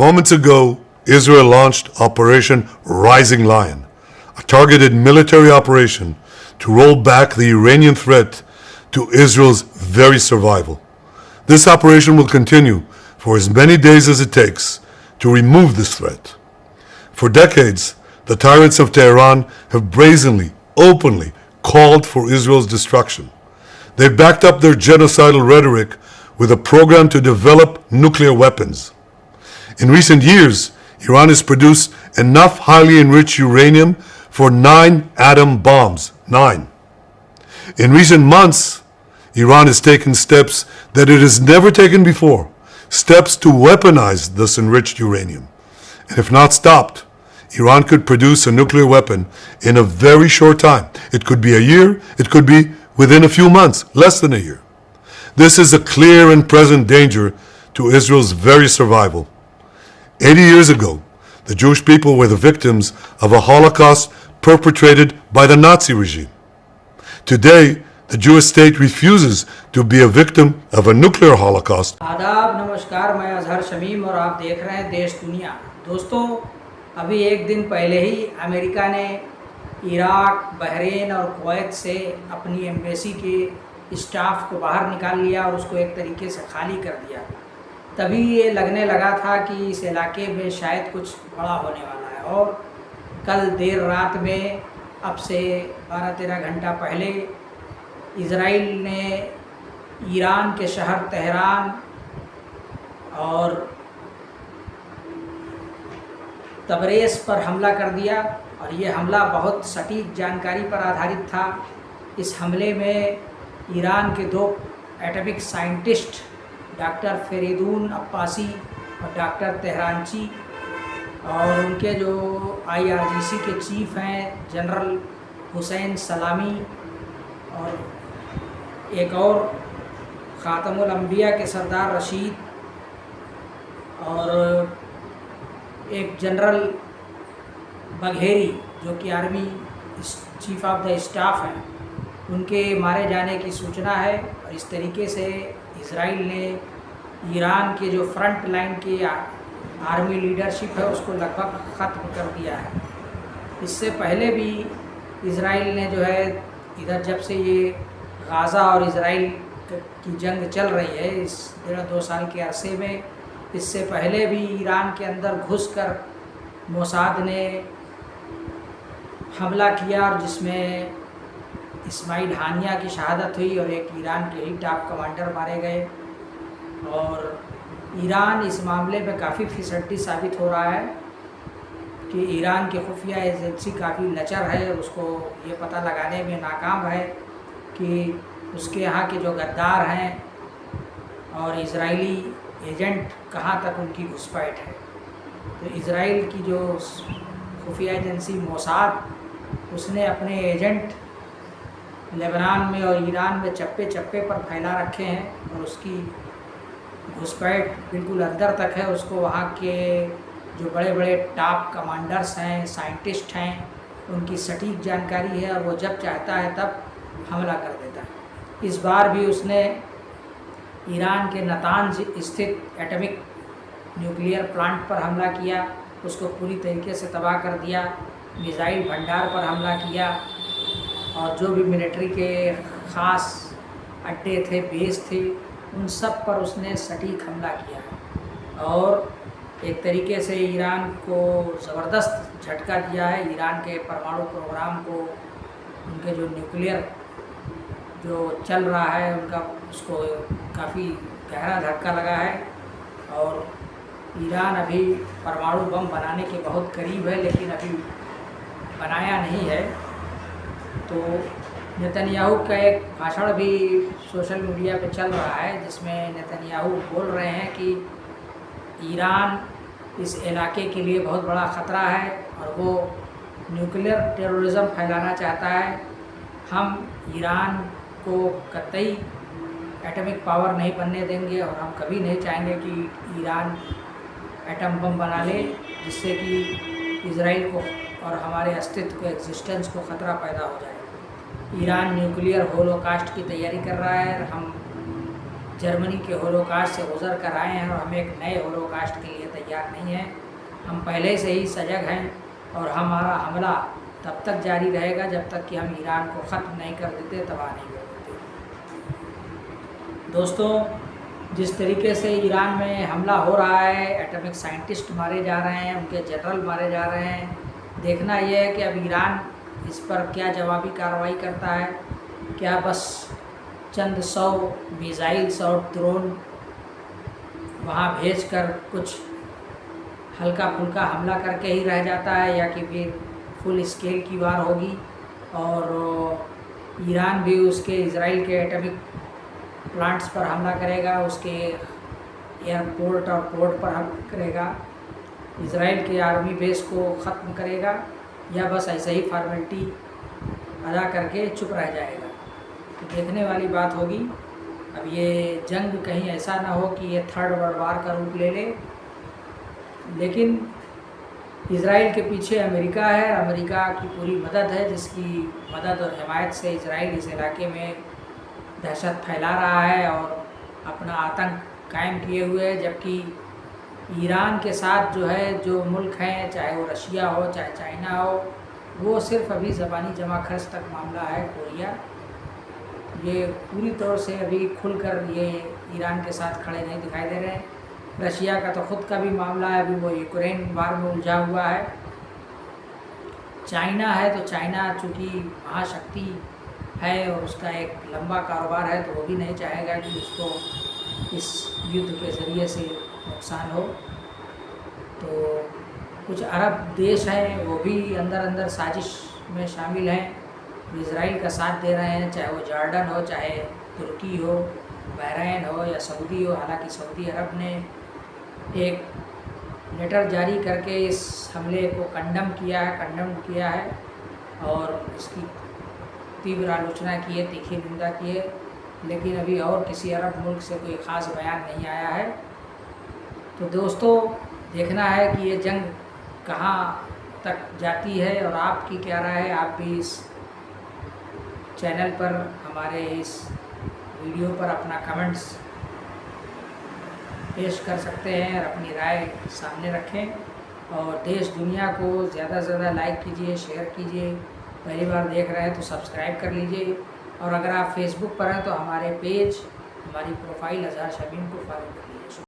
Moments ago, Israel launched Operation Rising Lion, a targeted military operation to roll back the Iranian threat to Israel's very survival. This operation will continue for as many days as it takes to remove this threat. For decades, the tyrants of Tehran have brazenly, openly called for Israel's destruction. They've backed up their genocidal rhetoric with a program to develop nuclear weapons. In recent years, Iran has produced enough highly enriched uranium for 9 atom bombs. 9. In recent months, Iran has taken steps that it has never taken before, steps to weaponize this enriched uranium. And if not stopped, Iran could produce a nuclear weapon in a very short time. It could be a year, it could be within a few months, less than a year. This is a clear and present danger to Israel's very survival. 80 years ago, the Jewish people were the victims of a Holocaust perpetrated by the Nazi regime. Today, the Jewish state refuses to be a victim of a nuclear holocaust. आदाब नमस्कार, मैं अजहर शमीम और आप देख रहे हैं देश दुनिया। दोस्तों, अभी एक दिन पहले ही अमेरिका ने इराक, बहरीन और कुवैत से अपनी एम्बेसी के स्टाफ को बाहर निकाल लिया और उसको एक तरीके से खाली कर दिया। तभी ये लगने लगा था कि इस इलाके में शायद कुछ बड़ा होने वाला है। और कल देर रात में, अब से 12-13 घंटा पहले, इज़राइल ने ईरान के शहर तेहरान और तबरेज़ पर हमला कर दिया। और ये हमला बहुत सटीक जानकारी पर आधारित था। इस हमले में ईरान के 2 atomic scientist doctor Fereydoun Abbasi और डॉक्टर तेहरानची और उनके जो IRGC के चीफ हैं जनरल हुसैन सलामी और एक और ख़ातमुल अंबिया के सरदार रशीद और एक जनरल बघेरी जो कि army chief of the staff हैं, उनके मारे जाने की सूचना है। और इस तरीके से इज़राइल ने ईरान के जो फ्रंट लाइन की आर्मी लीडरशिप है उसको लगभग ख़त्म कर दिया है। इससे पहले भी इज़राइल ने जो है इधर, जब से ये गाज़ा और इज़राइल की जंग चल रही है इस 1.5-2 साल के अरसे में, इससे पहले भी ईरान के अंदर घुसकर मोसाद ने हमला किया और जिसमें इस्माइल हानिया की शहादत हुई और एक ईरान के ही टॉप कमांडर मारे गए। और ईरान इस मामले में काफ़ी फिसड्डी साबित हो रहा है कि ईरान की खुफिया एजेंसी काफ़ी लचर है और उसको ये पता लगाने में नाकाम है कि उसके यहाँ के जो गद्दार हैं और इजरायली एजेंट कहाँ तक उनकी घुसपैठ है। तो इज़राइल की जो खुफिया एजेंसी मोसाद, उसने अपने एजेंट लेबनान में और ईरान में चप्पे चप्पे पर फैला रखे हैं और उसकी घुसपैठ बिल्कुल अंदर तक है। उसको वहाँ के जो बड़े बड़े टॉप कमांडर्स हैं, साइंटिस्ट हैं, उनकी सटीक जानकारी है और वो जब चाहता है तब हमला कर देता है। इस बार भी उसने ईरान के नतांज स्थित एटॉमिक न्यूक्लियर प्लांट पर हमला किया, उसको पूरी तरीके से तबाह कर दिया। मिसाइल भंडार पर हमला किया और जो भी मिलिट्री के ख़ास अड्डे थे, बेस थे, उन सब पर उसने सटीक हमला किया और एक तरीके से ईरान को ज़बरदस्त झटका दिया है। ईरान के परमाणु प्रोग्राम को, उनके जो न्यूक्लियर जो चल रहा है उनका, उसको काफ़ी गहरा धक्का लगा है। और ईरान अभी परमाणु बम बनाने के बहुत करीब है, लेकिन अभी बनाया नहीं है। तो नेतन्याहू का एक भाषण भी सोशल मीडिया पे चल रहा है जिसमें नेतन्याहू बोल रहे हैं कि ईरान इस इलाके के लिए बहुत बड़ा ख़तरा है और वो न्यूक्लियर टेररिज्म फैलाना चाहता है। हम ईरान को कतई एटॉमिक पावर नहीं बनने देंगे और हम कभी नहीं चाहेंगे कि ईरान एटम बम बना ले जिससे कि इज़राइल को और हमारे अस्तित्व को, एग्जिस्टेंस को ख़तरा पैदा हो जाए। ईरान न्यूक्लियर होलोकास्ट की तैयारी कर रहा है। हम जर्मनी के होलोकास्ट से गुज़र कर आए हैं और हम एक नए होलोकास्ट के लिए तैयार नहीं हैं। हम पहले से ही सजग हैं और हमारा हमला तब तक जारी रहेगा जब तक कि हम ईरान को ख़त्म नहीं कर देते, तबाह नहीं कर देते। दोस्तों, जिस तरीके से ईरान में हमला हो रहा है, एटॉमिक साइंटिस्ट मारे जा रहे हैं, उनके जनरल मारे जा रहे हैं, देखना यह है कि अब ईरान इस पर क्या जवाबी कार्रवाई करता है। क्या बस चंद 100 मिसाइल्स और ड्रोन वहाँ भेजकर कुछ हल्का फुल्का हमला करके ही रह जाता है, या कि फिर फुल स्केल की वार होगी और ईरान भी उसके इजराइल के एटॉमिक प्लांट्स पर हमला करेगा, उसके एयरपोर्ट और पोर्ट पर हमला करेगा, इजराइल के आर्मी बेस को ख़त्म करेगा, या बस ऐसे ही फॉर्मेलिटी अदा करके चुप रह जाएगा। तो देखने वाली बात होगी। अब ये जंग कहीं ऐसा ना हो कि ये थर्ड वर्ल्ड वार का रूप ले ले। लेकिन इजराइल के पीछे अमेरिका है, अमेरिका की पूरी मदद है, जिसकी मदद और हिमायत से इजराइल इस इलाके में दहशत फैला रहा है और अपना आतंक कायम किए हुए है। जबकि ईरान के साथ जो है, जो मुल्क हैं, चाहे वो रशिया हो चाहे चाइना हो, वो सिर्फ अभी ज़बानी जमा खर्च तक मामला है। कोरिया ये पूरी तौर से अभी खुलकर ये ईरान के साथ खड़े नहीं दिखाई दे रहे हैं। रशिया का तो ख़ुद का भी मामला है, अभी वो यूक्रेन वार में उलझा हुआ है। चाइना है तो चाइना चूँकि महाशक्ति है और उसका एक लंबा कारोबार है, तो वो भी नहीं चाहेगा कि उसको इस युद्ध के ज़रिए से नुकसान हो। तो कुछ अरब देश हैं, वो भी अंदर अंदर साजिश में शामिल हैं, इजराइल का साथ दे रहे हैं, चाहे वो जॉर्डन हो, चाहे तुर्की हो, बहरीन हो या सऊदी हो। हालांकि सऊदी अरब ने एक लेटर जारी करके इस हमले को कंडम किया है और इसकी तीव्र आलोचना की है, तीखी निंदा की है। लेकिन अभी और किसी अरब मुल्क से कोई ख़ास बयान नहीं आया है। तो दोस्तों, देखना है कि ये जंग कहाँ तक जाती है और आपकी क्या राय है। आप भी इस चैनल पर हमारे इस वीडियो पर अपना कमेंट्स पेश कर सकते हैं और अपनी राय सामने रखें। और देश दुनिया को ज़्यादा से ज़्यादा लाइक कीजिए, शेयर कीजिए। पहली बार देख रहे हैं तो सब्सक्राइब कर लीजिए। और अगर आप फेसबुक पर हैं तो हमारे पेज, हमारी प्रोफाइल अज़हर शमीम को फॉलो करिए।